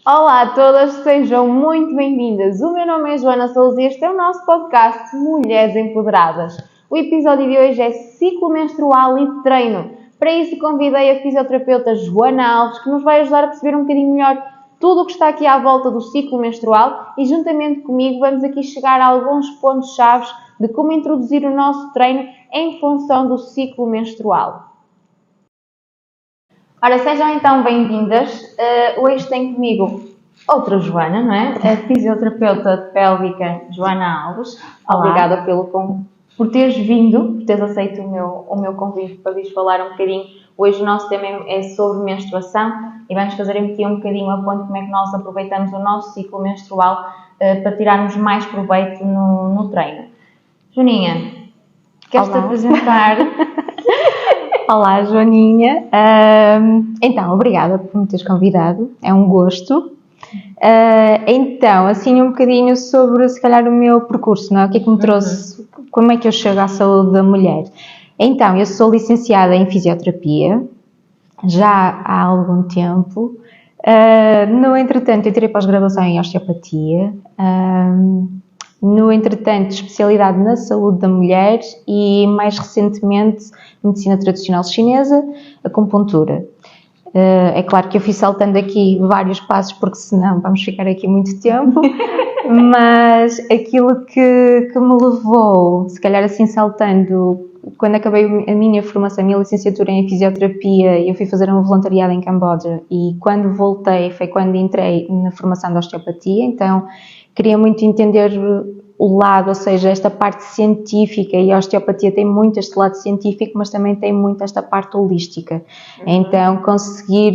Olá a todas, sejam muito bem-vindas. O meu nome é Joana Sousa e este é o nosso podcast Mulheres Empoderadas. O episódio de hoje é ciclo menstrual e treino. Para isso convidei a fisioterapeuta Joana Alves, que nos vai ajudar a perceber um bocadinho melhor tudo o que está aqui à volta do ciclo menstrual e juntamente comigo vamos aqui chegar a alguns pontos-chave de como introduzir o nosso treino em função do ciclo menstrual. Ora, sejam então bem-vindas. Hoje tenho comigo outra Joana, não é? A fisioterapeuta pélvica Joana Alves. Olá. Obrigada por teres vindo, por teres aceito o meu convite para vires falar um bocadinho. Hoje o nosso tema é sobre menstruação e vamos fazer aqui um bocadinho a ponto como é que nós aproveitamos o nosso ciclo menstrual para tirarmos mais proveito no treino. Joaninha, queres-te apresentar? Olá, Joaninha. Então, obrigada por me teres convidado, é um gosto. Então, assim um bocadinho sobre, se calhar, o meu percurso, não é? O que é que me trouxe, como é que eu chego à saúde da mulher? Então, eu sou licenciada em fisioterapia, já há algum tempo. No entretanto, eu tirei pós-graduação em osteopatia. No entretanto, especialidade na saúde da mulher e, mais recentemente, medicina tradicional chinesa, acupuntura. É claro que eu fui saltando aqui vários passos, porque senão vamos ficar aqui muito tempo, mas aquilo que me levou, se calhar assim saltando, quando acabei a minha formação, a minha licenciatura em fisioterapia, eu fui fazer um voluntariado em Camboja e quando voltei foi quando entrei na formação de osteopatia, então queria muito entender o lado, ou seja, esta parte científica, e a osteopatia tem muito este lado científico, mas também tem muito esta parte holística. Então, conseguir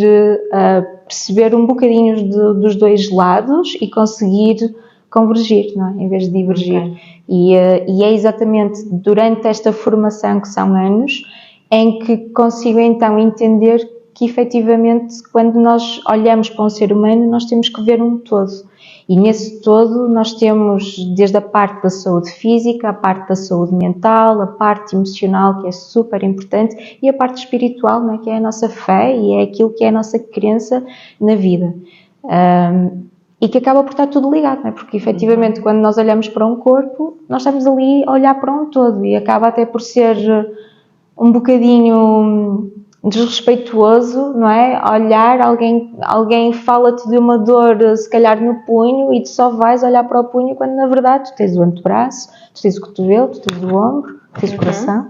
perceber um bocadinho dos dois lados e conseguir convergir, não é? Em vez de divergir. Okay. E é exatamente durante esta formação, que são anos, em que consigo então entender que efetivamente, quando nós olhamos para um ser humano, nós temos que ver um todo. E nesse todo nós temos desde a parte da saúde física, a parte da saúde mental, a parte emocional, que é super importante, e a parte espiritual, não é? Que é a nossa fé e é aquilo que é a nossa crença na vida. E que acaba por estar tudo ligado, não é? Porque efetivamente quando nós olhamos para um corpo, nós estamos ali a olhar para um todo e acaba até por ser um bocadinho desrespeituoso, não é? Olhar, alguém fala-te de uma dor, se calhar no punho, e tu só vais olhar para o punho quando na verdade tu tens o antebraço, tu tens o cotovelo, tu tens o ombro, tu tens o coração.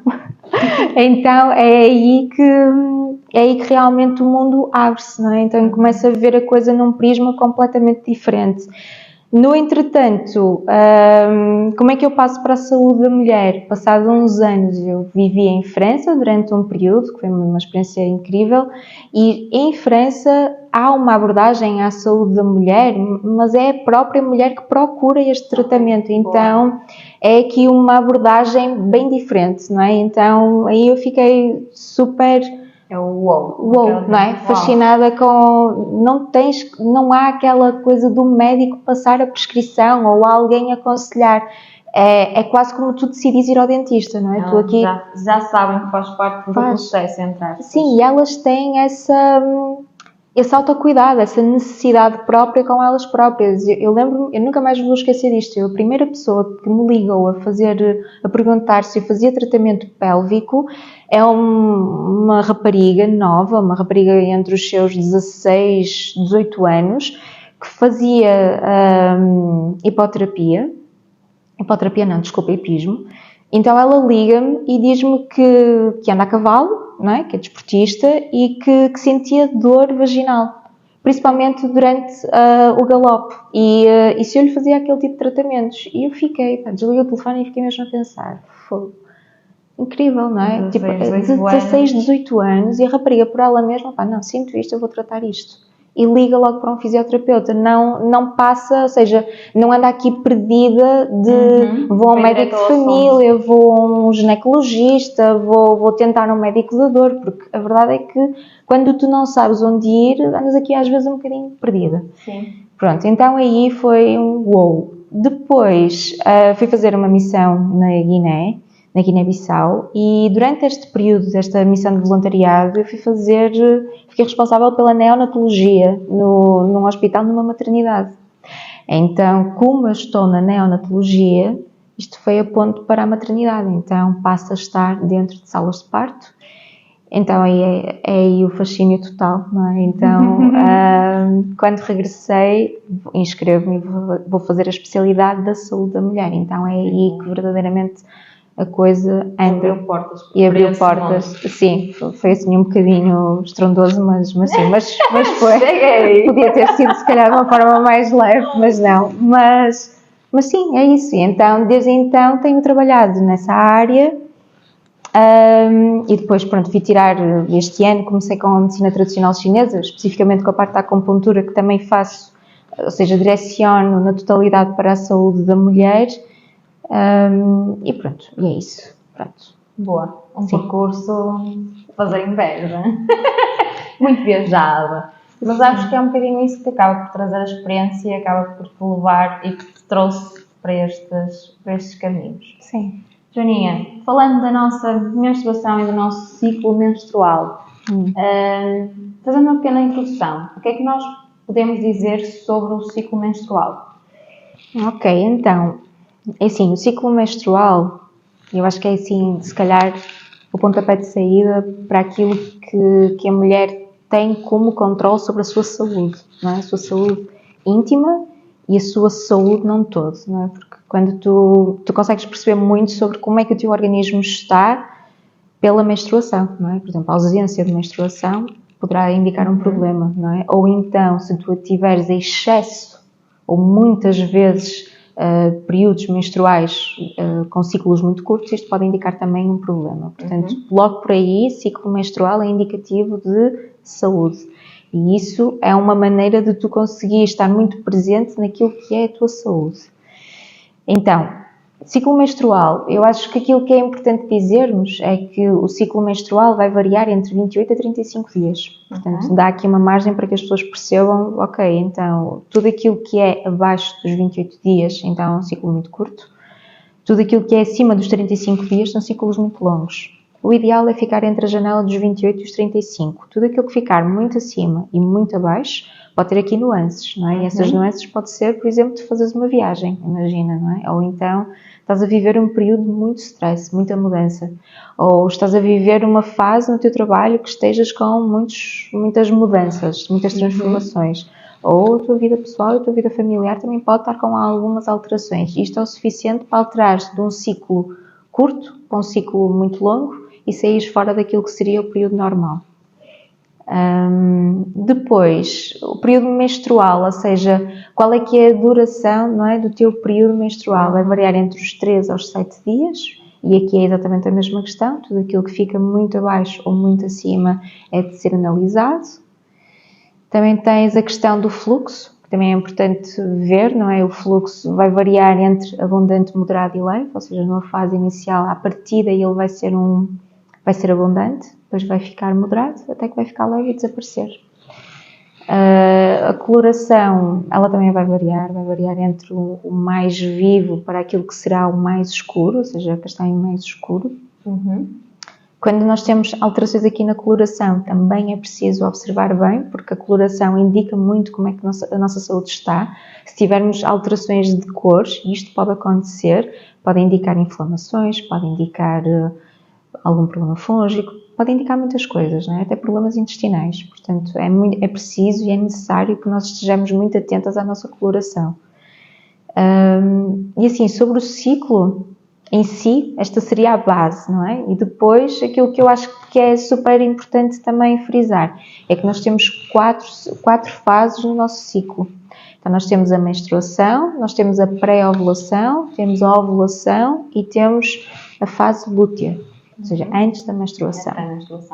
Então é aí que realmente o mundo abre-se, não é? Então começa a ver a coisa num prisma completamente diferente. No entretanto, como é que eu passo para a saúde da mulher? Passados uns anos eu vivi em França durante um período, que foi uma experiência incrível, e em França há uma abordagem à saúde da mulher, mas é a própria mulher que procura este tratamento, então é aqui uma abordagem bem diferente, não é? Então aí eu fiquei super... É o wow, não é? Fascinada com... Não há aquela coisa do médico passar a prescrição ou alguém aconselhar. É quase como tu decidis ir ao dentista, não é? Tu aqui... já sabem que faz parte do processo, entre aspas. Sim, e elas têm esse autocuidado, essa necessidade própria com elas próprias. Eu lembro-me, eu nunca mais vou esquecer disto. A primeira pessoa que me ligou a perguntar se eu fazia tratamento pélvico é uma rapariga nova, uma rapariga entre os seus 16, 18 anos, que fazia hipoterapia não, desculpa, hipismo. Então ela liga-me e diz-me que anda a cavalo, não é? Que é desportista e que sentia dor vaginal, principalmente durante o galope. E se eu lhe fazia aquele tipo de tratamentos? E eu fiquei, desliguei o telefone e fiquei mesmo a pensar, incrível, não é? 16, 18 anos e a rapariga por ela mesma, não, sinto isto, eu vou tratar isto. E liga logo para um fisioterapeuta, não passa, ou seja, não anda aqui perdida de vou a um médico de família, vou a um ginecologista, vou tentar um médico da dor, porque a verdade é que quando tu não sabes onde ir, andas aqui às vezes um bocadinho perdida. Sim. Pronto, então aí foi um wow. Depois fui fazer uma missão na na Guiné-Bissau, e durante este período desta missão de voluntariado eu fiquei responsável pela neonatologia num hospital, numa maternidade. Então, como eu estou na neonatologia, isto foi a ponto para a maternidade, então passo a estar dentro de salas de parto. Então é aí o fascínio total, não é? Então, quando regressei, inscrevo-me e vou fazer a especialidade da saúde da mulher. Então é aí que verdadeiramente a coisa anda. Abriu portas. E abriu portas. Sim, foi assim um bocadinho estrondoso, mas foi. Cheguei! Podia ter sido se calhar de uma forma mais leve, mas não. Mas sim, é isso. Então, desde então tenho trabalhado nessa área. E depois, pronto, fui tirar este ano, comecei com a medicina tradicional chinesa, especificamente com a parte da acupuntura, que também faço, ou seja, direciono na totalidade para a saúde da mulher. E pronto, e é isso. Pronto. Boa. Percurso fazer inveja. Muito viajada. Mas acho que é um bocadinho isso que acaba por trazer a experiência e acaba por te levar e que te trouxe para estes caminhos. Sim. Joaninha, falando da nossa menstruação e do nosso ciclo menstrual, fazendo uma pequena introdução, o que é que nós podemos dizer sobre o ciclo menstrual? Ok, então, é assim, o ciclo menstrual, eu acho que é assim, se calhar, o pontapé de saída para aquilo que a mulher tem como controle sobre a sua saúde, não é? A sua saúde íntima e a sua saúde não todo, não é? Porque quando tu consegues perceber muito sobre como é que o teu organismo está pela menstruação, não é? Por exemplo, a ausência de menstruação poderá indicar um problema, não é? Ou então, se tu tiveres excesso ou muitas vezes períodos menstruais com ciclos muito curtos, isto pode indicar também um problema. Portanto, logo por aí, ciclo menstrual é indicativo de saúde. E isso é uma maneira de tu conseguir estar muito presente naquilo que é a tua saúde. Então, ciclo menstrual, eu acho que aquilo que é importante dizermos é que o ciclo menstrual vai variar entre 28 a 35 dias. Portanto, dá aqui uma margem para que as pessoas percebam, ok, então, tudo aquilo que é abaixo dos 28 dias, então é um ciclo muito curto. Tudo aquilo que é acima dos 35 dias são ciclos muito longos. O ideal é ficar entre a janela dos 28 e os 35. Tudo aquilo que ficar muito acima e muito abaixo pode ter aqui nuances, não é? E essas nuances pode ser, por exemplo, de fazeres uma viagem, imagina, não é? Ou então estás a viver um período de muito stress, muita mudança. Ou estás a viver uma fase no teu trabalho que estejas com muitas mudanças, muitas transformações. Ou a tua vida pessoal e a tua vida familiar também pode estar com algumas alterações. Isto é o suficiente para alterares de um ciclo curto para um ciclo muito longo e saís fora daquilo que seria o período normal. Depois, o período menstrual, ou seja, qual é que é a duração, não é, do teu período menstrual? Vai variar entre os 3 aos 7 dias, e aqui é exatamente a mesma questão, tudo aquilo que fica muito abaixo ou muito acima é de ser analisado. Também tens a questão do fluxo, que também é importante ver, não é? O fluxo vai variar entre abundante, moderado e leve, ou seja, numa fase inicial, à partida, ele vai ser abundante, depois vai ficar moderado, até que vai ficar leve e desaparecer. A coloração, ela também vai variar entre o mais vivo para aquilo que será o mais escuro, ou seja, castanho mais escuro. Quando nós temos alterações aqui na coloração, também é preciso observar bem, porque a coloração indica muito como é que a nossa saúde está. Se tivermos alterações de cores, e isto pode acontecer, pode indicar inflamações, pode indicar algum problema fúngico, pode indicar muitas coisas, não é? Até problemas intestinais. Portanto, é preciso e é necessário que nós estejamos muito atentas à nossa coloração. E assim, sobre o ciclo em si, esta seria a base, não é? E depois, aquilo que eu acho que é super importante também frisar, é que nós temos quatro fases no nosso ciclo. Então, nós temos a menstruação, nós temos a pré-ovulação, temos a ovulação e temos a fase lútea, ou seja, antes da menstruação.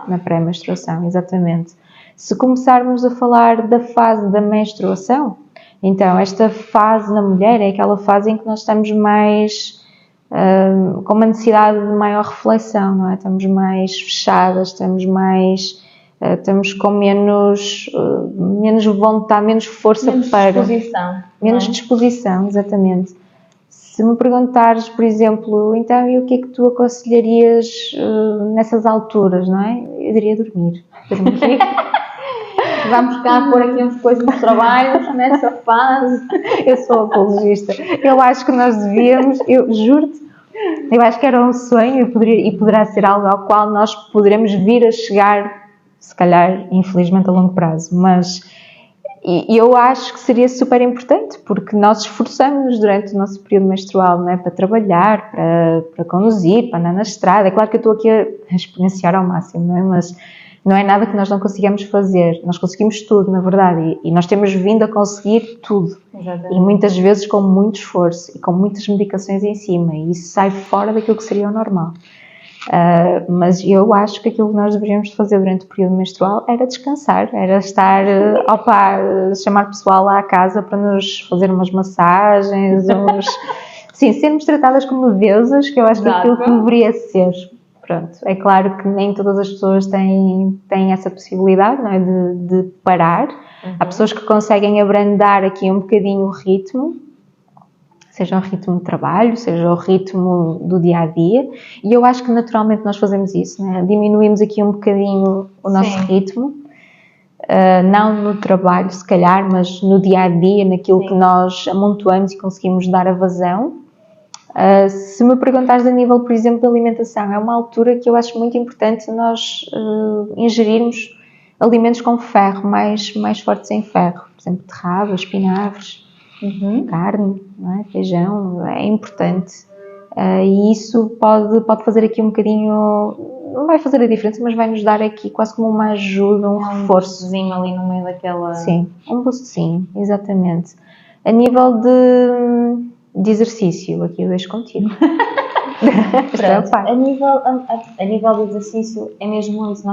Na pré-menstruação, exatamente. Se começarmos a falar da fase da menstruação, então, esta fase na mulher é aquela fase em que nós estamos mais com uma necessidade de maior reflexão, não é? Estamos mais fechadas, estamos com menos vontade, menos força menos disposição, exatamente. Se me perguntares, por exemplo, então, e o que é que tu aconselharias nessas alturas, não é? Eu diria dormir. Vamos cá pôr aqui uns coisas nos trabalhos, nessa fase. Eu sou apologista. Eu acho que nós devíamos, eu juro-te, eu acho que era um sonho e poderá ser algo ao qual nós poderemos vir a chegar, se calhar, infelizmente, a longo prazo, mas eu acho que seria super importante, porque nós esforçamos durante o nosso período menstrual, não é? Para trabalhar, para conduzir, para andar na estrada. É claro que eu estou aqui a exponenciar ao máximo, não é? Mas não é nada que nós não consigamos fazer. Nós conseguimos tudo, na verdade, e nós temos vindo a conseguir tudo. Exatamente. E muitas vezes com muito esforço e com muitas medicações em cima, e isso sai fora daquilo que seria o normal. Mas eu acho que aquilo que nós deveríamos fazer durante o período menstrual era descansar, era estar, chamar pessoal lá à casa para nos fazer umas massagens, sim, sermos tratadas como deusas, que eu acho que é aquilo que deveria ser. Pronto, é claro que nem todas as pessoas têm essa possibilidade, não é, de parar. Há pessoas que conseguem abrandar aqui um bocadinho o ritmo, seja o ritmo de trabalho, seja o ritmo do dia-a-dia, e eu acho que naturalmente nós fazemos isso, né? Diminuímos aqui um bocadinho o nosso ritmo, não no trabalho se calhar, mas no dia-a-dia, naquilo que nós amontoamos e conseguimos dar a vazão. Se me perguntares a nível, por exemplo, de alimentação, é uma altura que eu acho muito importante nós ingerirmos alimentos com ferro, mais fortes em ferro, por exemplo, terraba, espinafres, carne, não é? Feijão, é importante. E isso pode fazer aqui um bocadinho, não vai fazer a diferença, mas vai nos dar aqui quase como uma ajuda, um reforçozinho ali no meio daquela... Sim, um boostzinho, exatamente. A nível de exercício, aqui eu deixo contigo. A nível de exercício é mesmo isso,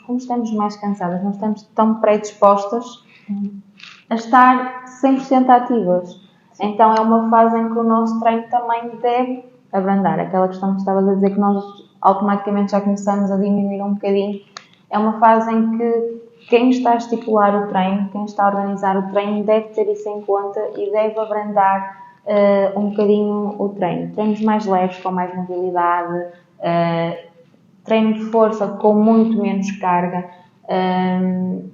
como estamos mais cansadas, não estamos tão predispostas a estar 100% ativas. Então é uma fase em que o nosso treino também deve abrandar. Aquela questão que estavas a dizer, que nós automaticamente já começamos a diminuir um bocadinho, é uma fase em que quem está a estipular o treino, quem está a organizar o treino, deve ter isso em conta e deve abrandar um bocadinho o treino. Treinos mais leves, com mais mobilidade, treino de força com muito menos carga,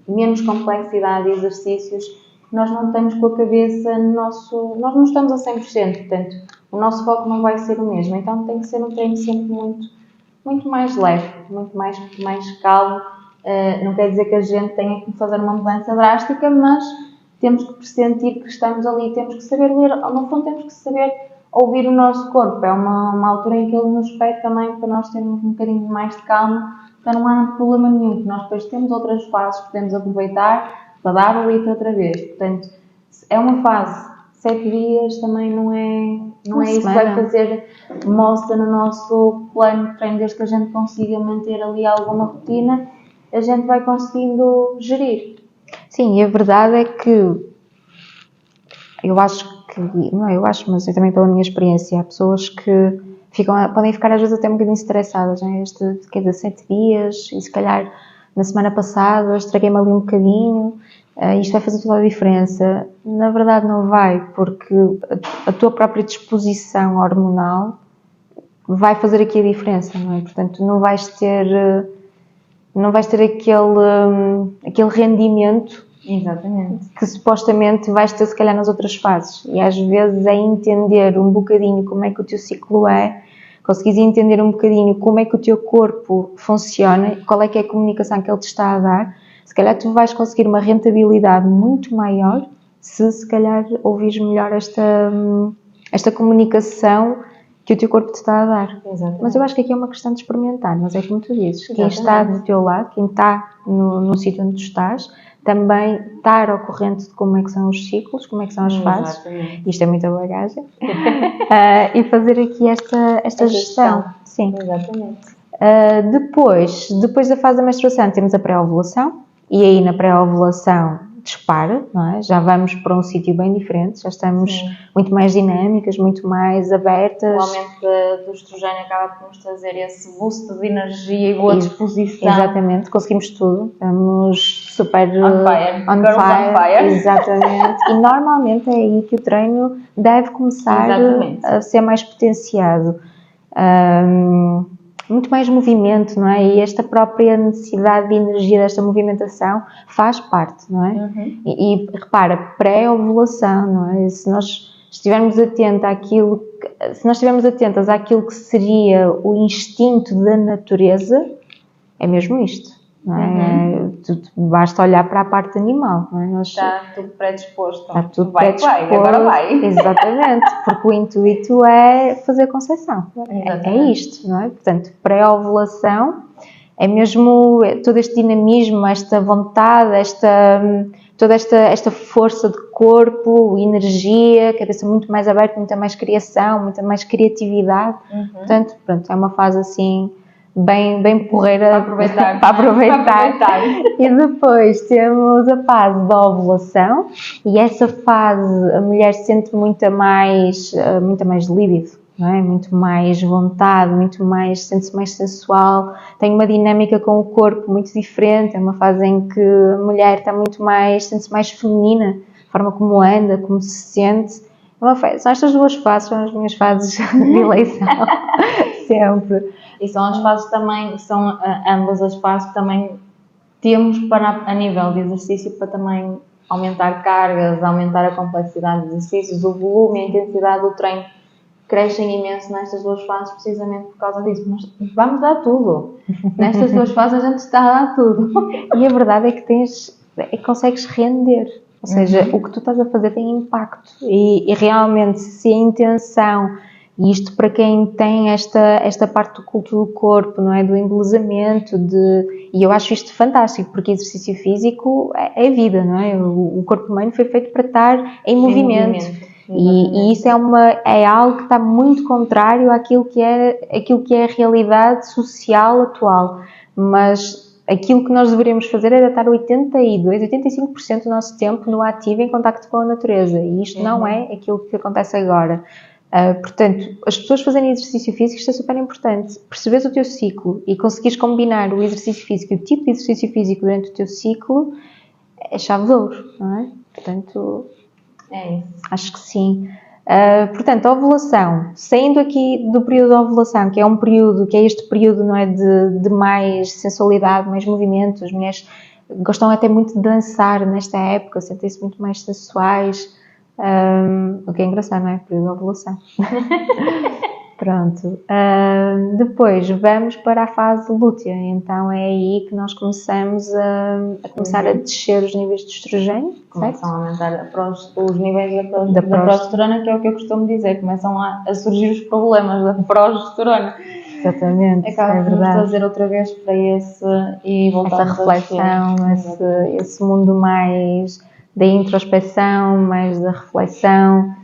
menos complexidade de exercícios. Nós não estamos com a cabeça nós não estamos a 100%, portanto, o nosso foco não vai ser o mesmo. Então tem que ser um treino sempre muito mais leve, muito mais calmo. Não quer dizer que a gente tenha que fazer uma mudança drástica, mas temos que pressentir que estamos ali, temos que saber ler, no fundo temos que saber ouvir o nosso corpo. É uma altura em que ele nos pede também para nós termos um bocadinho mais de calma, para não há problema nenhum, que nós depois temos outras fases que podemos aproveitar para dar o litro outra vez. Portanto, é uma fase, 7 dias também não é isso que vai fazer moça no nosso plano de treino, desde que a gente consiga manter ali alguma rotina, a gente vai conseguindo gerir. Sim, e a verdade é que mas eu também pela minha experiência, há pessoas que podem ficar às vezes até um bocadinho estressadas, né? Quer dizer, 7 dias, e se calhar na semana passada estraguei-me ali um bocadinho, isto vai fazer toda a diferença. Na verdade não vai, porque a tua própria disposição hormonal vai fazer aqui a diferença, não é? Portanto, não vais ter aquele rendimento. Exatamente. Que supostamente vais ter se calhar nas outras fases, e às vezes é entender um bocadinho como é que o teu ciclo é, conseguires entender um bocadinho como é que o teu corpo funciona, qual é que é a comunicação que ele te está a dar, se calhar tu vais conseguir uma rentabilidade muito maior se calhar ouvires melhor esta comunicação que o teu corpo te está a dar. Exatamente. Mas eu acho que aqui é uma questão de experimentar, mas é como tu dizes, quem está do teu lado, quem está no sítio onde tu estás, também estar ao corrente de como é que são os ciclos, como é que são as fases. Exatamente. Isto é muita bagagem. E fazer aqui esta gestão. Sim. Exatamente. Depois da fase da menstruação temos a pré-ovulação, e aí na pré-ovulação dispara, não é? Já vamos para um sítio bem diferente, já estamos muito mais dinâmicas, muito mais abertas. O aumento do estrogênio acaba por nos trazer esse boost de energia e boa disposição. Exatamente, conseguimos tudo, estamos super on fire. Exatamente, e normalmente é aí que o treino deve começar a ser mais potenciado. Muito mais movimento, não é? E esta própria necessidade de energia desta movimentação faz parte, não é? E repara, pré-ovulação, não é? Se nós estivermos atentas àquilo que seria o instinto da natureza, é mesmo isto. Não é? Basta olhar para a parte animal, não é? Está tudo predisposto. Está tudo predisposto. Agora vai. Exatamente, porque o intuito é fazer concepção. É isto, não é? Portanto, pré-ovulação é mesmo todo este dinamismo, esta vontade, toda esta força de corpo, energia, cabeça muito mais aberta, muita mais criação, muita mais criatividade. Portanto, pronto, é uma fase assim bem porreira para aproveitar. E depois temos a fase da ovulação, e essa fase a mulher sente muito mais líbido, não é? Muito mais vontade, sente-se mais sensual, tem uma dinâmica com o corpo muito diferente, é uma fase em que a mulher está sente-se mais feminina, a forma como anda, como se sente. São estas duas fases, são as minhas fases de eleição, sempre. E são as fases também, são ambas as fases que também temos a nível de exercício para também aumentar cargas, aumentar a complexidade de exercícios, o volume e a intensidade do treino crescem imenso nestas duas fases precisamente por causa disso. Nós vamos dar tudo. Nestas duas fases a gente está a dar tudo. E a verdade é que consegues render. Ou seja, o que tu estás a fazer tem impacto. E realmente, se a intenção, e isto para quem tem esta parte do culto do corpo, não é? Do embelezamento, e eu acho isto fantástico, porque exercício físico é vida, não é? O corpo humano foi feito para estar em movimento. E isso é algo que está muito contrário àquilo que é a realidade social atual. Mas aquilo que nós deveríamos fazer era estar 85% do nosso tempo no ativo em contacto com a natureza. E isto não é aquilo que acontece agora. Portanto, as pessoas fazerem exercício físico, isto é super importante. Perceberes o teu ciclo e conseguires combinar o exercício físico e o tipo de exercício físico durante o teu ciclo é chave de ouro, não é? Portanto, é isso. Acho que sim. Portanto, a ovulação, saindo aqui do período da ovulação, que é este período, não é, de mais sensualidade, mais movimento, as mulheres gostam até muito de dançar nesta época, sentem-se muito mais sensuais, o que é engraçado, não é? Período da ovulação. Pronto. Depois vamos para a fase lútea, então é aí que nós começamos a descer os níveis de estrogênio. Começam a aumentar os níveis da progesterona, que é o que eu costumo dizer, começam a surgir os problemas da progesterona. Exatamente, acaba por nos trazer outra vez para e voltar essa reflexão, esse mundo mais da introspeção, mais da reflexão,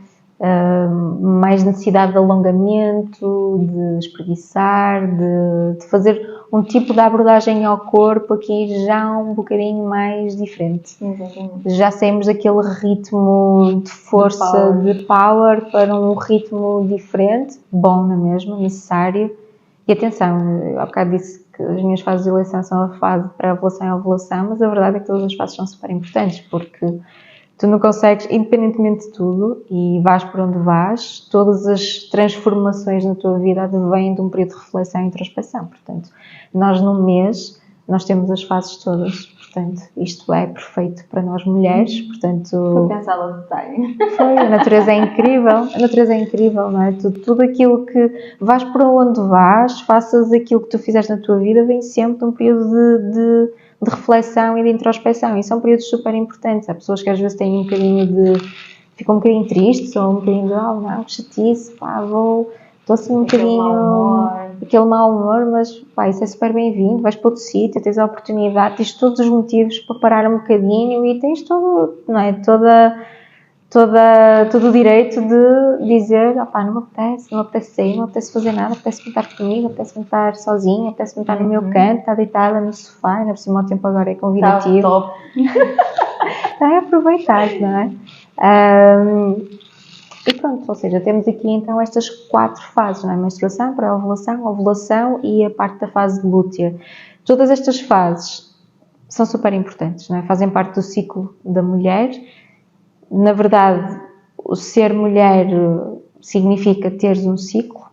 mais necessidade de alongamento, de espreguiçar, de fazer um tipo de abordagem ao corpo aqui já um bocadinho mais diferente. Exatamente. Já saímos daquele ritmo de força, de power para um ritmo diferente, bom na mesma, necessário. E atenção, eu há bocado disse que as minhas fases de eleição são a fase pré-ovulação e ovulação, mas a verdade é que todas as fases são super importantes, porque tu não consegues, independentemente de tudo, e vais por onde vais, todas as transformações na tua vida advêm de um período de reflexão e introspeção. Portanto, nós num mês, nós temos as fases todas. Portanto, isto é perfeito para nós mulheres. Portanto, foi pensado a detalhe. A natureza é incrível, não é? Tudo aquilo que vais por onde vais, faças aquilo que tu fizeste na tua vida, vem sempre de um período de reflexão e de introspeção, e são períodos super importantes. Há pessoas que às vezes têm ficam um bocadinho tristes, ou um bocadinho de, não, que chatice, estou assim um bocadinho, aquele mau humor, mas isso é super bem-vindo, vais para outro sítio, tens a oportunidade, tens todos os motivos para parar um bocadinho e tens todo, não é, todo o direito de dizer, opá, não me apetece sair, não me apetece fazer nada, apetece-me estar comigo, apetece-me estar sozinha, apetece-me estar no meu canto, estar deitada no sofá, ainda por cima o tempo agora é convidativo. Tá top. Então é aproveitar, não é? E pronto, ou seja, temos aqui então estas 4 fases, não é? Menstruação, pré-ovulação, ovulação e a parte da fase de lútea. Todas estas fases são super importantes, não é? Fazem parte do ciclo da mulher. Na verdade, o ser mulher significa teres um ciclo.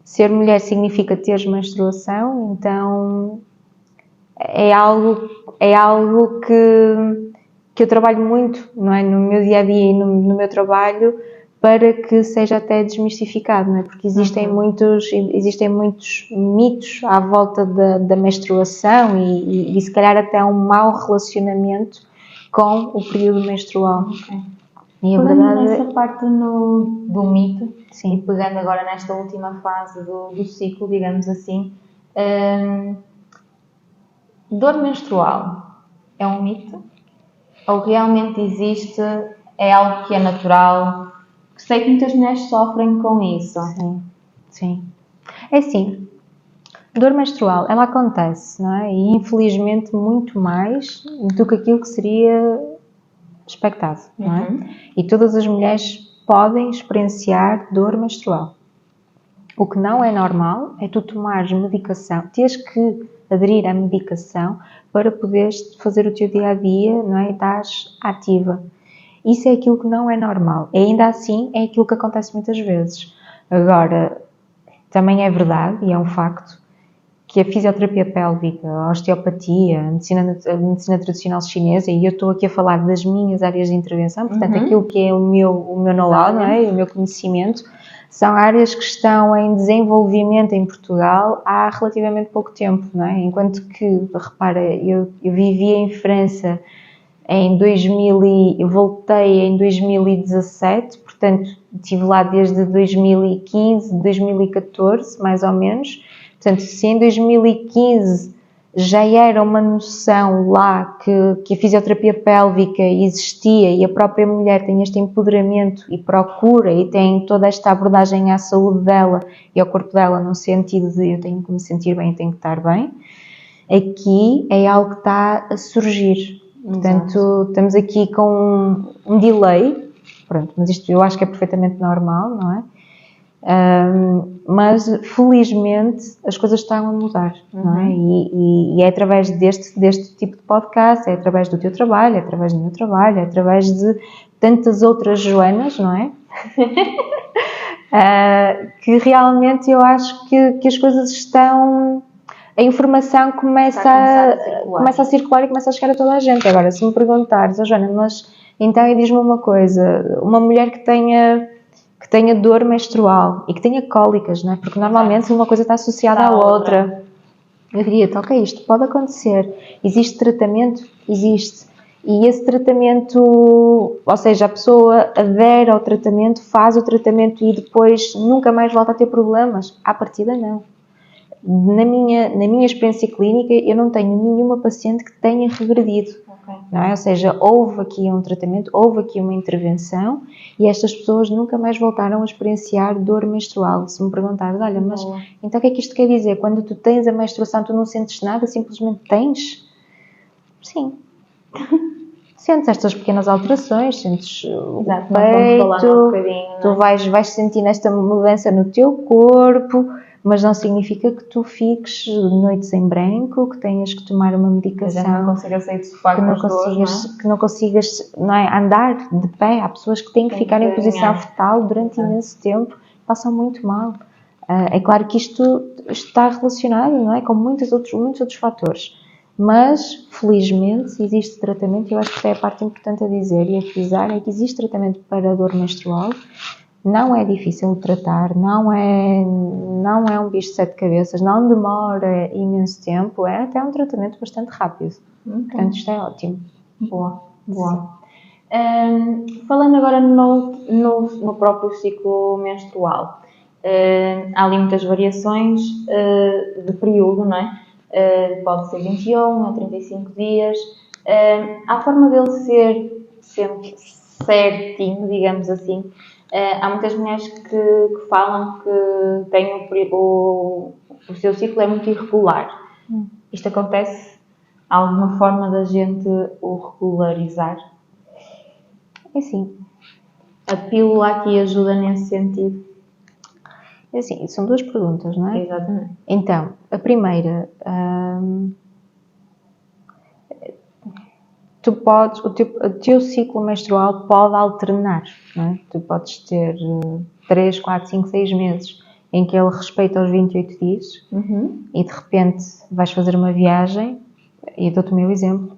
Ser mulher significa teres menstruação, então é algo que eu trabalho muito, não é? No meu dia a dia e no meu trabalho, para que seja até desmistificado, não é? Porque existem muitos mitos à volta da menstruação e se calhar até um mau relacionamento com o período menstrual. E a verdade nessa parte do mito, sim, e pegando agora nesta última fase do ciclo, digamos assim, dor menstrual é um mito? Ou realmente existe, é algo que é natural? Sei que muitas mulheres sofrem com isso. Sim. É assim, dor menstrual, ela acontece, não é? E infelizmente muito mais do que aquilo que seria expectado, não é? E todas as mulheres podem experienciar dor menstrual. O que não é normal é tu tomares medicação, teres que aderir à medicação para poderes fazer o teu dia-a-dia, não é? E estás ativa. Isso é aquilo que não é normal. E ainda assim, é aquilo que acontece muitas vezes. Agora, também é verdade, e é um facto, que a fisioterapia pélvica, a osteopatia, a medicina tradicional chinesa, e eu estou aqui a falar das minhas áreas de intervenção, portanto, aquilo que é o meu know-how, não é? O meu conhecimento, são áreas que estão em desenvolvimento em Portugal há relativamente pouco tempo, não é? Enquanto que, repara, eu vivi em França eu voltei em 2017, portanto, estive lá desde 2015, 2014, mais ou menos. Portanto, se em 2015 já era uma noção lá que a fisioterapia pélvica existia e a própria mulher tem este empoderamento e procura e tem toda esta abordagem à saúde dela e ao corpo dela no sentido de eu tenho que me sentir bem, eu tenho que estar bem, aqui é algo que está a surgir. Portanto, estamos aqui com um delay, pronto, mas isto eu acho que é perfeitamente normal, não é? Mas felizmente as coisas estão a mudar, não é? E é através deste tipo de podcast, é através do teu trabalho, é através do meu trabalho, é através de tantas outras Joanas, não é? Que realmente eu acho que as coisas estão... A informação começa a circular e começa a chegar a toda a gente. Agora, se me perguntares, Joana, mas então diz-me uma coisa, uma mulher que tenha dor menstrual e que tenha cólicas, não é? Porque normalmente uma coisa está associada à outra. Eu diria-te, ok, isto pode acontecer. Existe tratamento? Existe. E esse tratamento, ou seja, a pessoa adere ao tratamento, faz o tratamento e depois nunca mais volta a ter problemas? À partida, não. Na minha experiência clínica, eu não tenho nenhuma paciente que tenha regredido. Não é? Ou seja, houve aqui um tratamento, houve aqui uma intervenção e estas pessoas nunca mais voltaram a experienciar dor menstrual. Se me perguntares, olha, mas então o que é que isto quer dizer? Quando tu tens a menstruação, tu não sentes nada, simplesmente tens? Sim. Sentes estas pequenas alterações, sentes o peito, tu vais sentir esta mudança no teu corpo, mas não significa que tu fiques noites em branco, que tenhas que tomar uma medicação, que não consigas sair do sofá que não consigas, não é, andar de pé. Há pessoas que têm que ficar em posição fetal durante imenso tempo, passam muito mal. É claro que isto está relacionado, não é, com muitos outros fatores, mas felizmente existe tratamento e eu acho que é a parte importante a dizer e a frisar, é que existe tratamento para a dor menstrual. Não é difícil de tratar, não é um bicho de 7 cabeças, não demora imenso tempo, é até um tratamento bastante rápido. Portanto, isto é ótimo. Boa. Falando agora no próprio ciclo menstrual, há ali muitas variações de período, não é? Pode ser 21 a 35 dias. Há forma dele ser certinho, digamos assim. Há muitas mulheres que falam que têm o seu ciclo é muito irregular. Isto acontece? Há alguma forma da gente o regularizar? É assim, A pílula aqui ajuda nesse sentido? é assim, são duas perguntas, não é? Exatamente. Então, a primeira, o teu ciclo menstrual pode alternar, não é? Tu podes ter 3, 4, 5, 6 meses em que ele respeita os 28 dias e de repente vais fazer uma viagem, e dou-te o meu exemplo,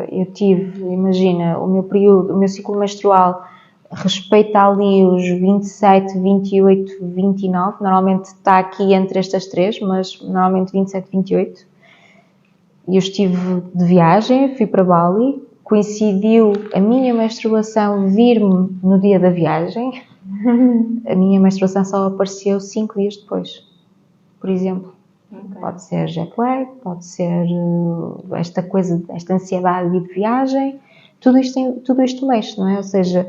eu tive, imagina, o meu ciclo menstrual respeita ali os 27, 28, 29, normalmente está aqui entre estas três, mas normalmente 27, 28. E eu estive de viagem, fui para Bali, coincidiu a minha menstruação vir-me no dia da viagem. A minha menstruação só apareceu 5 dias depois, por exemplo. Okay. Pode ser jet lag, pode ser esta coisa, esta ansiedade de viagem, tudo isto mexe, não é? Ou seja,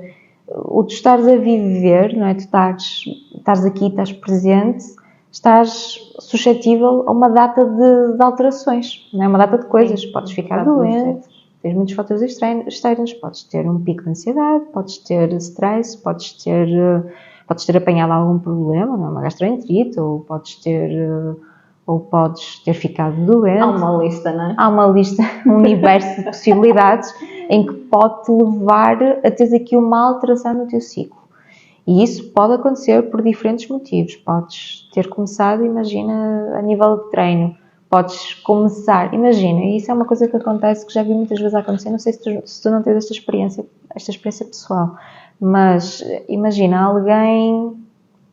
o tu estares a viver, não é? Tu estás aqui, estás presente, estás suscetível a uma data de alterações, não é? Uma data de coisas. Sim, podes ficar doente, tens muitos fatores externos, podes ter um pico de ansiedade, podes ter stress, podes ter apanhado algum problema, não é? Uma gastroenterite, ou podes ter ficado doente. Há uma lista, não é? Há uma lista, um universo de possibilidades em que pode-te levar a teres aqui uma alteração no teu ciclo. E isso pode acontecer por diferentes motivos. Podes ter começado, imagina, a nível de treino. Podes começar, imagina, e isso é uma coisa que acontece, que já vi muitas vezes acontecer, não sei se tu não tens esta experiência pessoal, mas imagina, alguém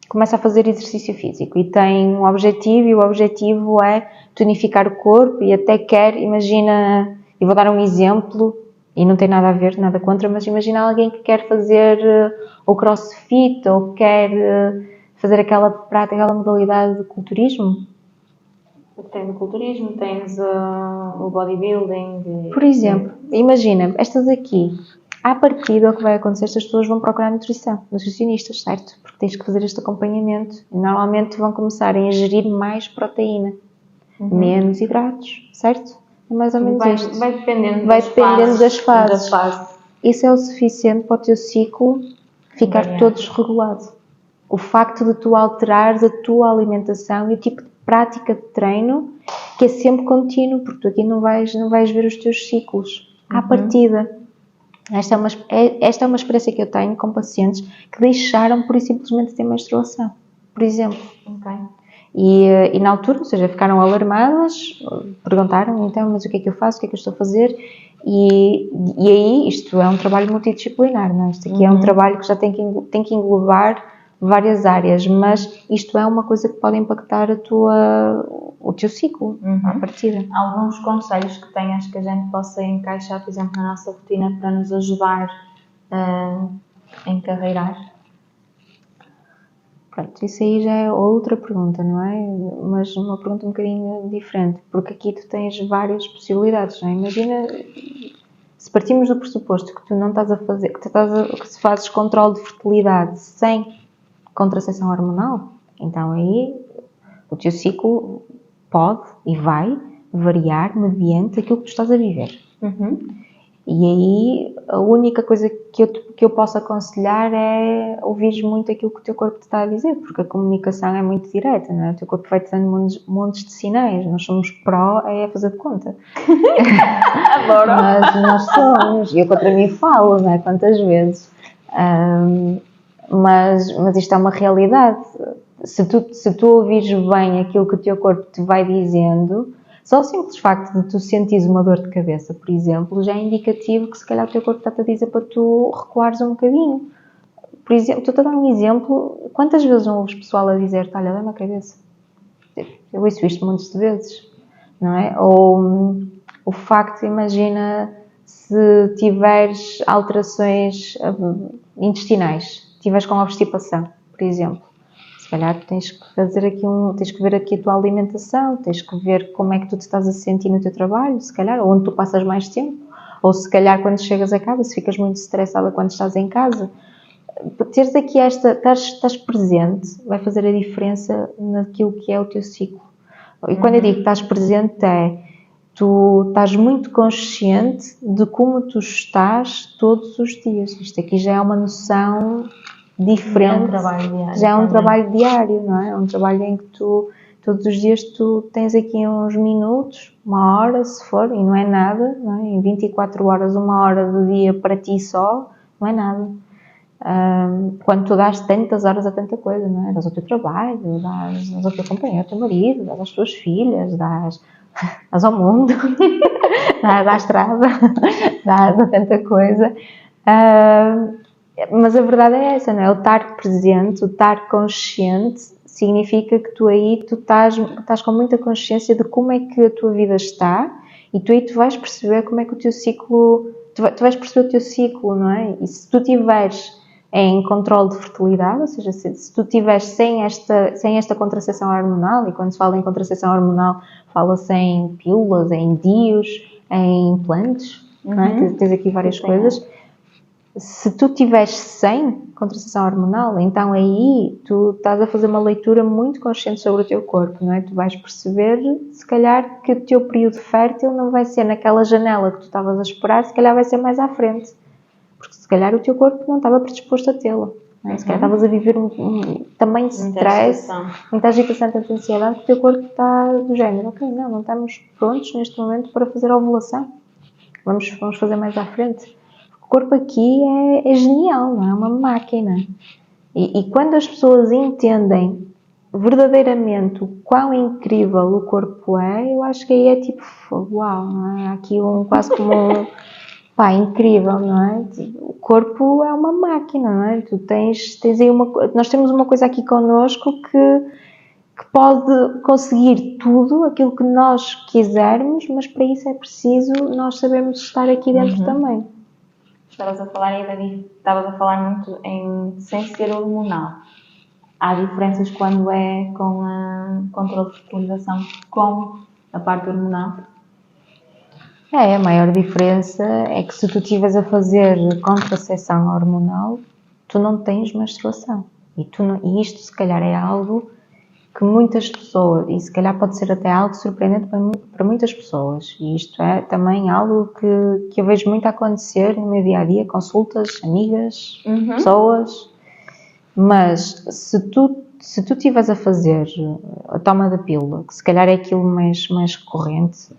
começa a fazer exercício físico e tem um objetivo, e o objetivo é tonificar o corpo, e até quer, imagina, e vou dar um exemplo, e não tem nada a ver, nada contra, mas imagina alguém que quer fazer o crossfit, ou quer fazer aquela modalidade de culturismo. Tens o culturismo, tens o bodybuilding. Por exemplo, imagina, estas aqui, à partida o que vai acontecer, estas pessoas vão procurar nutricionistas, certo? Porque tens que fazer este acompanhamento. E normalmente vão começar a ingerir mais proteína, menos hidratos, certo? É mais ou menos isto. Vai dependendo das fases. Isso é o suficiente para o teu ciclo ficar todo desregulado. O facto de tu alterares a tua alimentação e o tipo de prática de treino, que é sempre contínuo, porque tu aqui não vais ver os teus ciclos à partida. Esta é uma experiência que eu tenho com pacientes que deixaram por simplesmente de ter menstruação, por exemplo. Okay. E na altura, ou seja, ficaram alarmadas, perguntaram então, mas o que é que eu faço, o que é que eu estou a fazer? E aí, isto é um trabalho multidisciplinar, não é? Isto aqui é um trabalho que já tem que englobar várias áreas, mas isto é uma coisa que pode impactar o teu ciclo à partida. Alguns conselhos que tenhas que a gente possa encaixar, por exemplo, na nossa rotina para nos ajudar a encarreirar? Pronto, isso aí já é outra pergunta, não é? Mas uma pergunta um bocadinho diferente, porque aqui tu tens várias possibilidades, não é? Imagina, se partimos do pressuposto que tu não estás a fazer, que se fazes controle de fertilidade sem contracepção hormonal, então aí o teu ciclo pode e vai variar mediante aquilo que tu estás a viver. E aí a única coisa que eu posso aconselhar é ouvir muito aquilo que o teu corpo te está a dizer, porque a comunicação é muito direta, não é? O teu corpo vai-te dando montes de sinais, nós somos é fazer de conta. Adoro! Mas nós somos, e eu contra mim falo, não é? Quantas vezes. Mas isto é uma realidade. Se tu ouvires bem aquilo que o teu corpo te vai dizendo, só o simples facto de tu sentires uma dor de cabeça, por exemplo, já é indicativo que se calhar o teu corpo está-te a dizer para tu recuares um bocadinho. Por exemplo, estou-te a dar um exemplo, quantas vezes não ouves pessoal a dizer-te, olha, dá-me a cabeça? Eu ouço isto montes de vezes, não é? Ou o facto, imagina, se tiveres alterações intestinais, tiveres com obstipação, por exemplo, se calhar tens que fazer aqui tens que ver aqui a tua alimentação, tens que ver como é que tu te estás a sentir no teu trabalho, se calhar, ou onde tu passas mais tempo, Ou se calhar quando chegas a casa, se ficas muito estressada quando estás em casa, teres aqui estás presente, vai fazer a diferença naquilo que é o teu ciclo. E quando eu digo que estás presente tu estás muito consciente de como tu estás todos os dias. Isto aqui já é uma noção diferente. É um trabalho diário. Já é um trabalho diário, não é? É um trabalho em que tu, todos os dias, tu tens aqui uns minutos, 1 hora, se for, e não é nada, não é? Em 24 horas, 1 hora do dia para ti só, não é nada. Quando tu dás tantas horas a tanta coisa, não é? Dás ao teu trabalho, dás ao teu companheiro, ao teu marido, dás às tuas filhas, dás ao mundo, dás à estrada, dás a tanta coisa. Mas a verdade é essa, não é? O estar presente, o estar consciente, significa que tu estás com muita consciência de como é que a tua vida está, e tu aí tu vais perceber como é que o teu ciclo, tu vais perceber o teu ciclo, não é? E se tu tiveres em controle de fertilidade, ou seja, se tu estiveres sem esta contracepção hormonal, e quando se fala em contracepção hormonal, fala-se em pílulas, em DIUs, em implantes, não é? Tens aqui várias coisas. Se tu estiveres sem contracepção hormonal, então aí tu estás a fazer uma leitura muito consciente sobre o teu corpo, não é? Tu vais perceber, se calhar, que o teu período fértil não vai ser naquela janela que tu estavas a esperar, se calhar vai ser mais à frente. Porque se calhar o teu corpo não estava predisposto a tê-lo. Se calhar estavas a viver um tamanho de stress, muita agitação, tanta ansiedade, que o teu corpo está do género. Ok, não estamos prontos neste momento para fazer a ovulação. Vamos fazer mais à frente. O corpo aqui é genial, não é? É uma máquina. E quando as pessoas entendem verdadeiramente o quão incrível o corpo é, eu acho que aí é tipo, uau, não é? Há aqui quase como incrível, não é? O corpo é uma máquina, não é? Tu tens aí nós temos uma coisa aqui connosco que pode conseguir tudo aquilo que nós quisermos, mas para isso é preciso nós sabermos estar aqui dentro também. Estavas a falar muito sem ser hormonal. Há diferenças quando é com a controle de fertilização com a parte hormonal? A maior diferença é que se tu estiveres a fazer contracepção hormonal, tu não tens menstruação. E isto se calhar é algo que muitas pessoas, e se calhar pode ser até algo surpreendente para muitas pessoas, e isto é também algo que eu vejo muito acontecer no meu dia-a-dia, consultas, amigas, pessoas, mas se tu estiveres a fazer a toma da pílula, que se calhar é aquilo mais recorrente,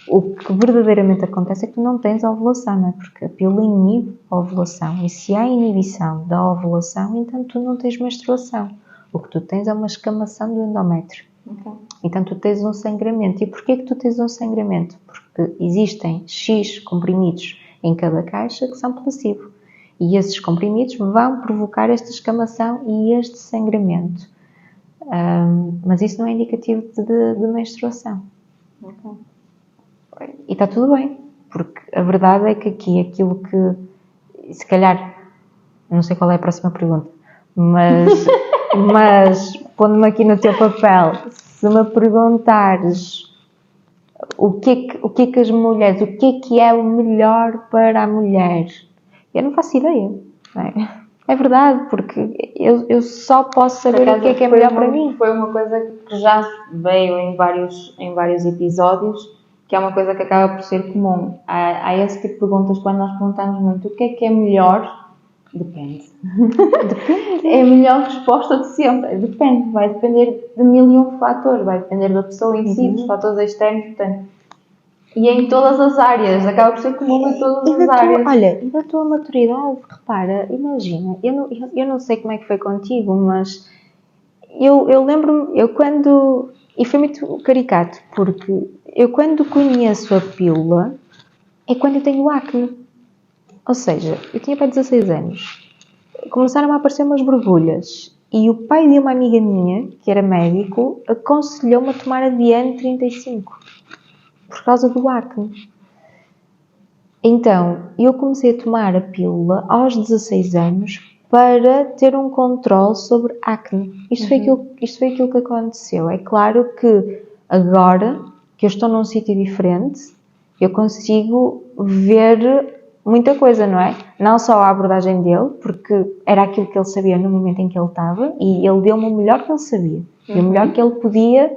o que verdadeiramente acontece é que tu não tens a ovulação, não é? Porque a pílula inibe a ovulação, e se há inibição da ovulação, então tu não tens menstruação. O que tu tens é uma escamação do endométrio. Então tu tens um sangramento. E porquê que tu tens um sangramento? Porque existem X comprimidos em cada caixa que são placebo. E esses comprimidos vão provocar esta escamação e este sangramento. Mas isso não é indicativo de menstruação. E está tudo bem, porque a verdade é que aqui aquilo que, se calhar, não sei qual é a próxima pergunta, mas pondo-me aqui no teu papel, se me perguntares o que é que as mulheres, o que é o melhor para a mulher, eu não faço ideia, não é? É verdade, porque eu só posso saber o que é melhor para mim. Foi uma coisa que já veio em vários episódios, que é uma coisa que acaba por ser comum. Há esse tipo de perguntas quando nós perguntamos muito o que é melhor. Depende. É a melhor resposta de sempre. Depende. Vai depender de 1001 fatores. Vai depender da pessoa em si, dos fatores externos. Portanto, e em todas as áreas. Acaba por ser comum em todas as áreas. Olha, e da tua maturidade, repara, imagina, eu não sei como é que foi contigo, mas eu lembro-me, e foi muito caricato, porque eu quando conheço a pílula, é quando eu tenho acne. Ou seja, eu tinha para 16 anos. Começaram a aparecer umas borbulhas. E o pai de uma amiga minha, que era médico, aconselhou-me a tomar a Diane 35. Por causa do acne. Então, eu comecei a tomar a pílula aos 16 anos para ter um controle sobre acne. Isto foi aquilo que aconteceu. É claro que agora que eu estou num sítio diferente, eu consigo ver muita coisa, não é? Não só a abordagem dele, porque era aquilo que ele sabia no momento em que ele estava, e ele deu-me o melhor que ele sabia, e o melhor que ele podia,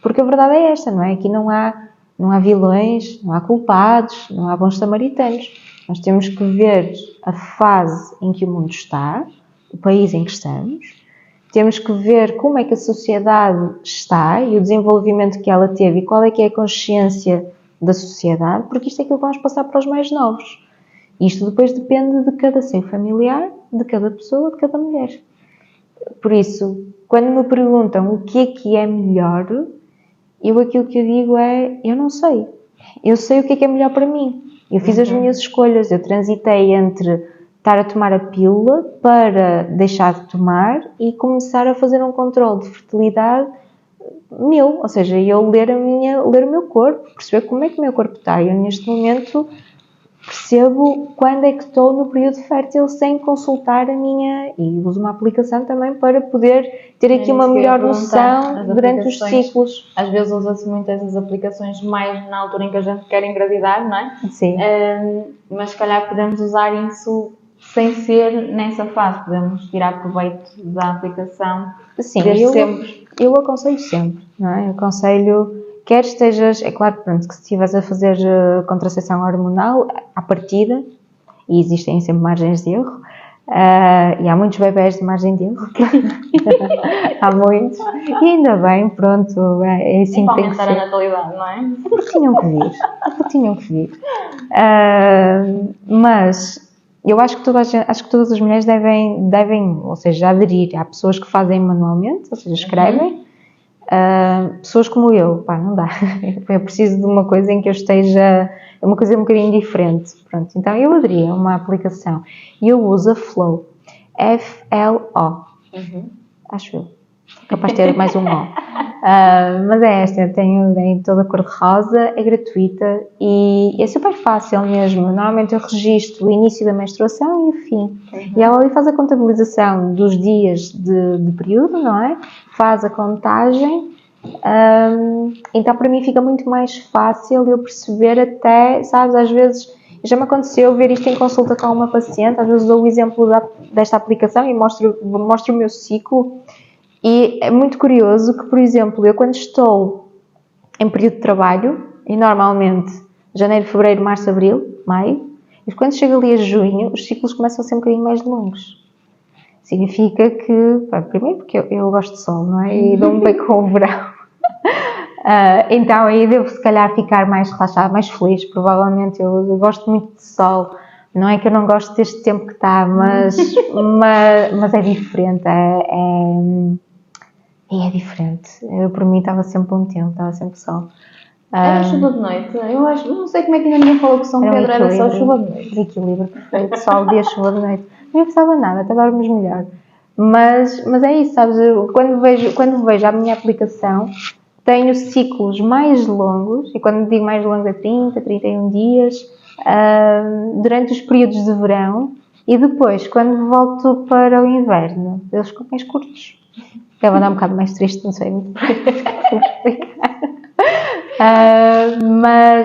porque a verdade é esta, não é? Aqui não há vilões, não há culpados, não há bons samaritanos. Nós temos que ver a fase em que o mundo está, o país em que estamos, temos que ver como é que a sociedade está e o desenvolvimento que ela teve e qual é que é a consciência da sociedade, porque isto é aquilo que vamos passar para os mais novos. Isto depois depende de cada seio familiar, de cada pessoa, de cada mulher. Por isso, quando me perguntam o que é melhor, aquilo que eu digo é, eu não sei. Eu sei o que é melhor para mim. Eu fiz as minhas escolhas, eu transitei entre estar a tomar a pílula para deixar de tomar e começar a fazer um controle de fertilidade meu, ou seja, eu ler o meu corpo, perceber como é que o meu corpo está. Eu neste momento percebo quando é que estou no período fértil sem consultar a minha, e uso uma aplicação também para poder ter aqui uma melhor noção durante os ciclos. Às vezes usa-se muito essas aplicações mais na altura em que a gente quer engravidar, não é? Sim. Mas se calhar podemos usar isso sem ser nessa fase, podemos tirar proveito da aplicação. Sim, eu aconselho sempre, não é? Eu aconselho, quer estejas, é claro pronto, que se estiveres a fazer contracepção hormonal, à partida, e existem sempre margens de erro, e há muitos bebés de margem de erro, há muitos, e ainda bem, pronto, é assim que tem que ser. Para aumentar a natalidade, não é? Porque tinham que vir. Mas eu acho que todas as mulheres devem, ou seja, aderir. Há pessoas que fazem manualmente, ou seja, escrevem. Pessoas como eu, pá, não dá. Eu preciso de uma coisa em que eu esteja, uma coisa um bocadinho diferente. Pronto, então eu aderi a uma aplicação e eu uso a Flow. F-L-O. Acho eu. Capaz de ter mais um O. Mas é esta, eu tenho em toda a cor de rosa, é gratuita e é super fácil mesmo. Normalmente eu registro o início da menstruação e o fim. E ela ali faz a contabilização dos dias de período, não é? Faz a contagem. Então para mim fica muito mais fácil eu perceber até, sabes, às vezes já me aconteceu ver isto em consulta com uma paciente, às vezes dou o exemplo desta aplicação e mostro o meu ciclo. E é muito curioso que, por exemplo, eu quando estou em período de trabalho, e normalmente janeiro, fevereiro, março, abril, maio, e quando chega ali a junho, os ciclos começam a ser um bocadinho mais longos. Significa que, primeiro porque eu gosto de sol, não é? E dou-me bem com o verão. Então aí devo se calhar ficar mais relaxada, mais feliz, provavelmente. Eu gosto muito de sol. Não é que eu não gosto deste tempo que está, mas é diferente. É diferente. Eu, por mim, estava sempre bom tempo, estava sempre sol. Era chuva de noite. Eu acho, não sei como é que ainda ninguém falou que São Pedro era só chuva de noite. Equilíbrio perfeito, sol, dia, chuva de noite. Não pensava nada, até dormimos melhor. Mas é isso, sabes? Quando vejo a minha aplicação, tenho ciclos mais longos, e quando digo mais longos é 30, 31 dias, durante os períodos de verão, e depois, quando volto para o inverno, eles ficam mais curtos. Deve andar um bocado mais triste, não sei muito como explicar.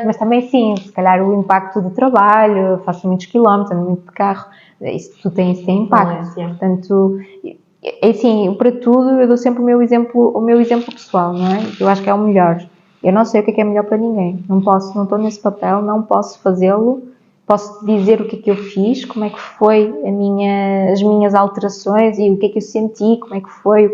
Mas também sim, se calhar o impacto do trabalho, faço muitos quilómetros, ando muito de carro, isso tudo tem impacto. Portanto, é assim, para tudo eu dou sempre o meu exemplo pessoal, não é? Eu acho que é o melhor. Eu não sei o que é melhor para ninguém. Não estou nesse papel, não posso fazê-lo. Posso dizer o que é que eu fiz, como é que foi as minhas alterações e o que é que eu senti, como é que foi,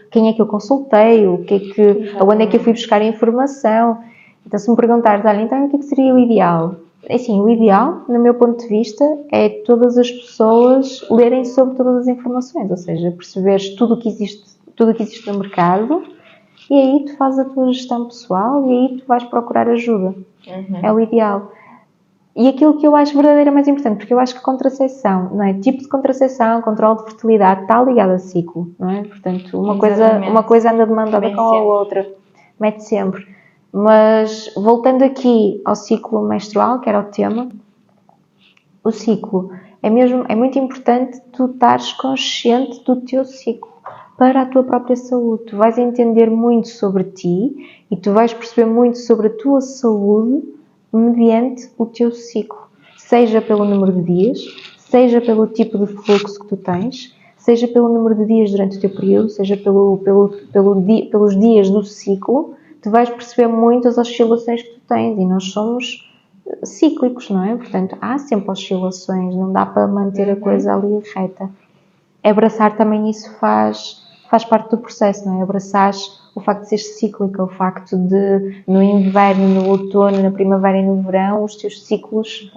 quem é que eu consultei, onde é que eu fui buscar a informação. Então, se me perguntares, olha, então o que é que seria o ideal? Assim, o ideal, no meu ponto de vista, é todas as pessoas lerem sobre todas as informações, ou seja, perceberes tudo o que existe no mercado e aí tu fazes a tua gestão pessoal e aí tu vais procurar ajuda. É o ideal. E aquilo que eu acho verdadeiramente mais importante, porque eu acho que contracepção, não é? Tipo de contracepção, controle de fertilidade, está ligado a ciclo, não é? Portanto, uma coisa anda demandada com a outra, mete sempre. Mas, voltando aqui ao ciclo menstrual, que era o tema, o ciclo, é muito importante tu estares consciente do teu ciclo, para a tua própria saúde. Tu vais entender muito sobre ti, e tu vais perceber muito sobre a tua saúde, mediante o teu ciclo, seja pelo número de dias, seja pelo tipo de fluxo que tu tens, seja pelo número de dias durante o teu período, seja pelos dias do ciclo, tu vais perceber muito as oscilações que tu tens, e nós somos cíclicos, não é? Portanto, há sempre oscilações, não dá para manter a coisa ali reta. Abraçar também isso faz parte do processo, não é? Abraçar o facto de ser cíclica, o facto de no inverno, no outono, na primavera e no verão, os teus ciclos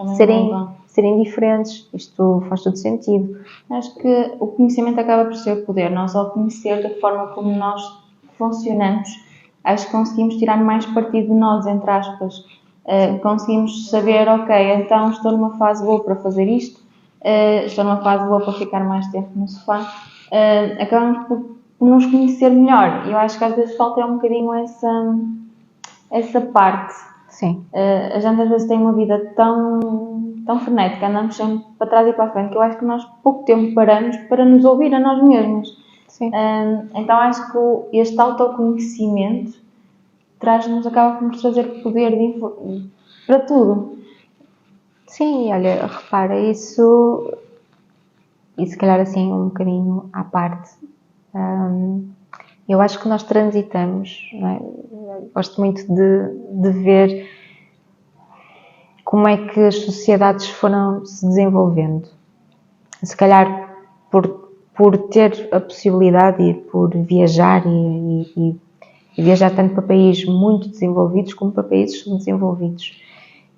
serem diferentes. Isto faz todo sentido. Acho que o conhecimento acaba por ser o poder. Nós, ao conhecer da forma como nós funcionamos, acho que conseguimos tirar mais partido de nós, entre aspas. Conseguimos saber, ok, então estou numa fase boa para fazer isto, estou numa fase boa para ficar mais tempo no sofá. Acabamos por nos conhecer melhor. E eu acho que às vezes falta um bocadinho essa parte. Sim. A gente às vezes tem uma vida tão frenética, andamos sempre para trás e para a frente, que eu acho que nós pouco tempo paramos para nos ouvir a nós mesmos. Sim. Então acho que este autoconhecimento acaba por nos trazer poder para tudo. Sim, olha, repara, isso, e se calhar assim um bocadinho à parte, eu acho que nós transitamos, não é? Gosto muito de ver como é que as sociedades foram se desenvolvendo. Se calhar por ter a possibilidade e por viajar e viajar tanto para países muito desenvolvidos como para países subdesenvolvidos,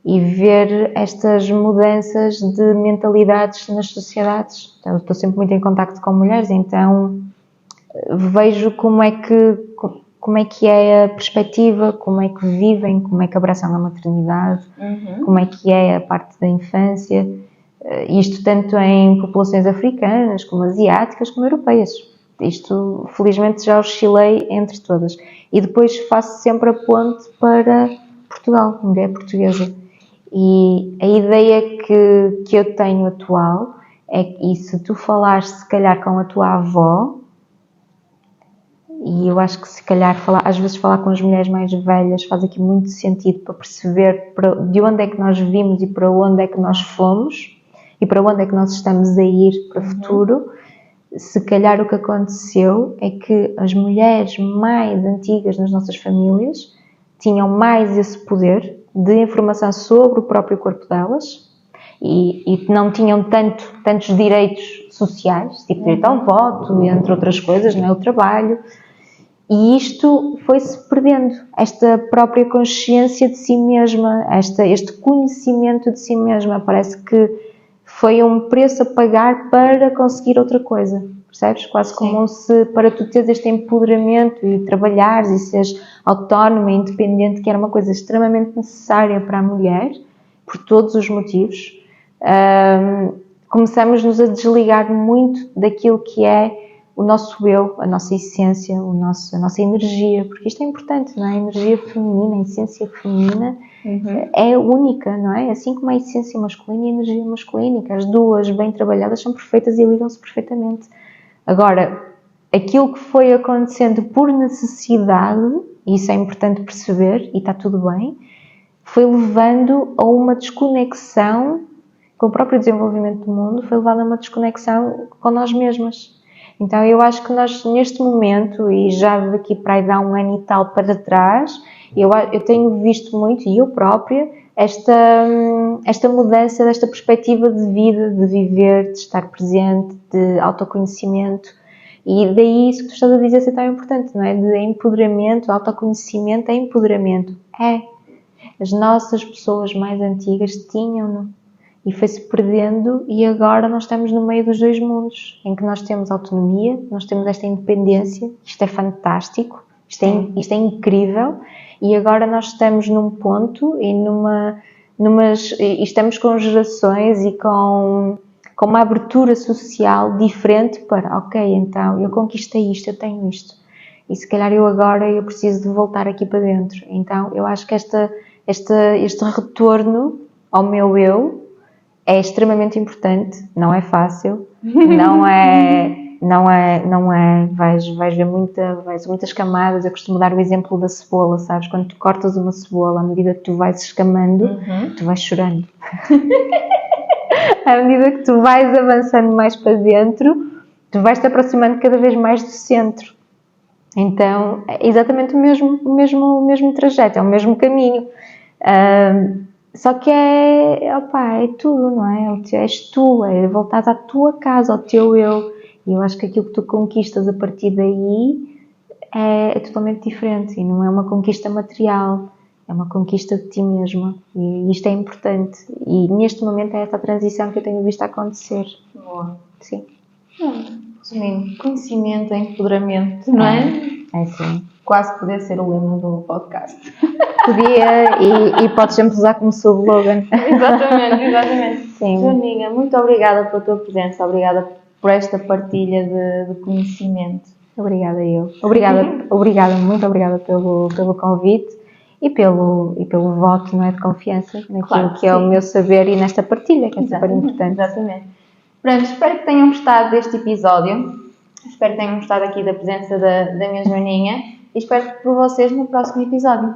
e ver estas mudanças de mentalidades nas sociedades. Então, eu estou sempre muito em contacto com mulheres, então vejo como é que é a perspectiva, como é que vivem, como é que abraçam a maternidade, como é que é a parte da infância, isto tanto em populações africanas, como asiáticas, como europeias. Isto, felizmente, já oscilei entre todas. E depois faço sempre a ponte para Portugal, mulher portuguesa. E a ideia que eu tenho atual é que, e se tu falares se calhar com a tua avó, e eu acho que se calhar às vezes falar com as mulheres mais velhas faz aqui muito sentido para perceber de onde é que nós vimos e para onde é que nós fomos e para onde é que nós estamos a ir para o futuro. Se calhar o que aconteceu é que as mulheres mais antigas nas nossas famílias tinham mais esse poder de informação sobre o próprio corpo delas e não tinham tantos direitos sociais, tipo direito ao voto, entre outras coisas, não é? O trabalho. E isto foi-se perdendo, esta própria consciência de si mesma, este conhecimento de si mesma. Parece que foi um preço a pagar para conseguir outra coisa, percebes? Quase como se para tu teres este empoderamento e trabalhares e seres autónoma e independente, que era uma coisa extremamente necessária para a mulher, por todos os motivos, começamos-nos a desligar muito daquilo que é o nosso eu, a nossa essência, a nossa energia, porque isto é importante, não é? A energia feminina, a essência feminina é única, não é? Assim como a essência masculina e a energia masculina, que as duas bem trabalhadas são perfeitas e ligam-se perfeitamente. Agora, aquilo que foi acontecendo por necessidade, e isso é importante perceber, e está tudo bem, foi levando a uma desconexão com o próprio desenvolvimento do mundo, foi levando a uma desconexão com nós mesmas. Então eu acho que nós neste momento, e já daqui para aí dá um ano e tal para trás, eu tenho visto muito, e eu própria, esta mudança desta perspectiva de vida, de viver, de estar presente, de autoconhecimento. E daí isso que tu estás a dizer ser tão importante, não é? De empoderamento, autoconhecimento é empoderamento. As nossas pessoas mais antigas tinham-no. E foi-se perdendo, e agora nós estamos no meio dos dois mundos, em que nós temos autonomia, nós temos esta independência, isto é fantástico, isto é incrível, e agora nós estamos num ponto e e estamos com gerações e com uma abertura social diferente para, ok, então eu conquistei isto, eu tenho isto, e se calhar eu preciso de voltar aqui para dentro. Então eu acho que este retorno ao meu eu é extremamente importante, não é fácil, não é não é, vais ver muitas camadas. Eu costumo dar o exemplo da cebola, sabes? Quando tu cortas uma cebola, à medida que tu vais escamando, tu vais chorando. À medida que tu vais avançando mais para dentro, tu vais te aproximando cada vez mais do centro. Então, é exatamente o mesmo trajeto, é o mesmo caminho. Só que é tudo, não é? És tu, é voltares à tua casa, ao teu eu. E eu acho que aquilo que tu conquistas a partir daí é totalmente diferente. E não é uma conquista material, é uma conquista de ti mesma. E isto é importante. E neste momento é essa transição que eu tenho visto acontecer. Boa. Sim. Resumindo, conhecimento, empoderamento, não é? É sim. Quase poder ser o lema do podcast. Podia, e podes sempre usar como slogan. Exatamente. Sim. Joaninha, muito obrigada pela tua presença, obrigada por esta partilha de conhecimento. Obrigada eu. Obrigada, muito obrigada pelo convite e pelo voto, não é, de confiança naquilo Claro, que é o meu saber e nesta partilha, que é super importante. Exatamente. Pronto, espero que tenham gostado deste episódio. Espero que tenham gostado aqui da presença da minha Joaninha e espero por vocês no próximo episódio.